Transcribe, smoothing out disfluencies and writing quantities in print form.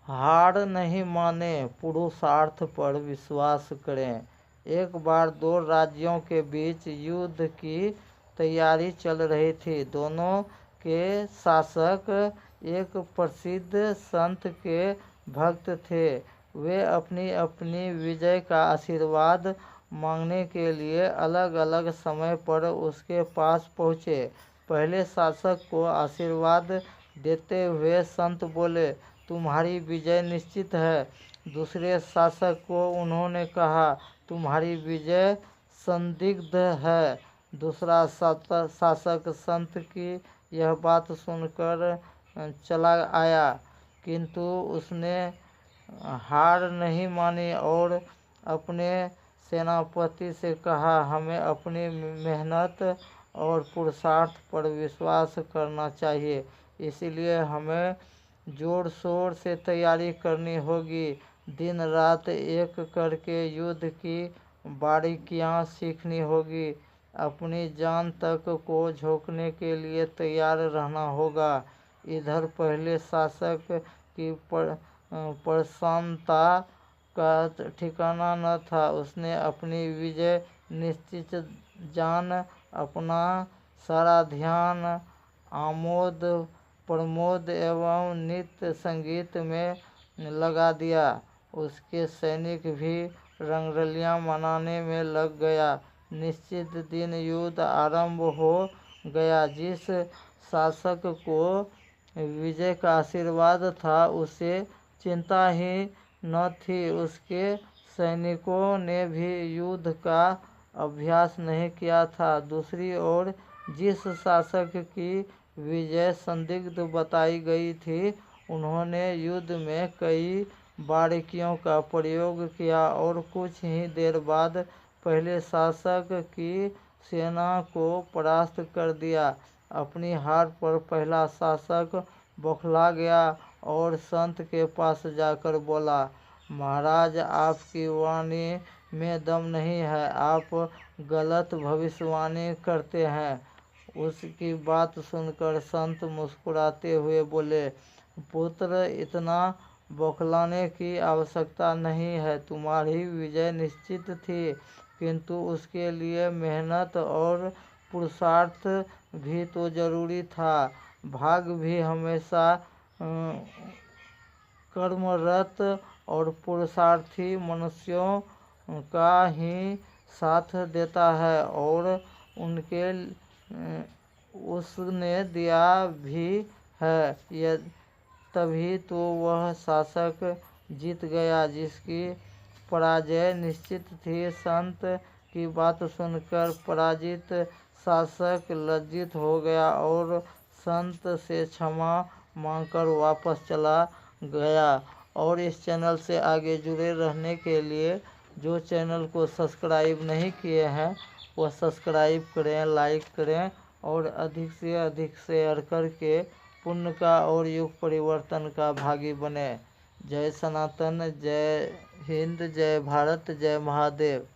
हार नहीं माने, पुरुषार्थ पर विश्वास करें। एक बार दो राज्यों के बीच युद्ध की तैयारी चल रही थी। दोनों के शासक एक प्रसिद्ध संत के भक्त थे। वे अपनी अपनी विजय का आशीर्वाद मांगने के लिए अलग अलग समय पर उसके पास पहुँचे। पहले शासक को आशीर्वाद देते हुए संत बोले, तुम्हारी विजय निश्चित है। दूसरे शासक को उन्होंने कहा, तुम्हारी विजय संदिग्ध है। दूसरा शासक संत की यह बात सुनकर चला आया, किंतु उसने हार नहीं मानी और अपने सेनापति से कहा, हमें अपनी मेहनत और पुरुषार्थ पर विश्वास करना चाहिए, इसलिए हमें जोर शोर से तैयारी करनी होगी। दिन रात एक करके युद्ध की बारीकियां सीखनी होगी। अपनी जान तक को झोंकने के लिए तैयार रहना होगा। इधर पहले शासक की प्रसन्नता का ठिकाना न था। उसने अपनी विजय निश्चित जान अपना सारा ध्यान आमोद प्रमोद एवं नित्य संगीत में लगा दिया। उसके सैनिक भी रंगरलियां मनाने में लग गया। निश्चित दिन युद्ध आरंभ हो गया। जिस शासक को विजय का आशीर्वाद था, उसे चिंता ही न थी। उसके सैनिकों ने भी युद्ध का अभ्यास नहीं किया था। दूसरी ओर जिस शासक की विजय संदिग्ध बताई गई थी, उन्होंने युद्ध में कई बारीकियों का प्रयोग किया और कुछ ही देर बाद पहले शासक की सेना को परास्त कर दिया। अपनी हार पर पहला शासक बौखला गया और संत के पास जाकर बोला, महाराज, आपकी वाणी में दम नहीं है, आप गलत भविष्यवाणी करते हैं। उसकी बात सुनकर संत मुस्कुराते हुए बोले, पुत्र, इतना बौखलाने की आवश्यकता नहीं है। तुम्हारी विजय निश्चित थी, किंतु उसके लिए मेहनत और पुरुषार्थ भी तो जरूरी था। भाग्य भी हमेशा कर्मरत और पुरुषार्थी मनुष्यों का ही साथ देता है, और उनके उसने दिया भी है। तभी तो वह शासक जीत गया जिसकी पराजय निश्चित थी। संत की बात सुनकर पराजित शासक लज्जित हो गया और संत से क्षमा मांगकर वापस चला गया। और इस चैनल से आगे जुड़े रहने के लिए जो चैनल को सब्सक्राइब नहीं किए हैं, वह सब्सक्राइब करें, लाइक करें और अधिक से अधिक शेयर करके पुण्य का और युग परिवर्तन का भागी बने। जय सनातन, जय हिंद, जय भारत, जय महादेव।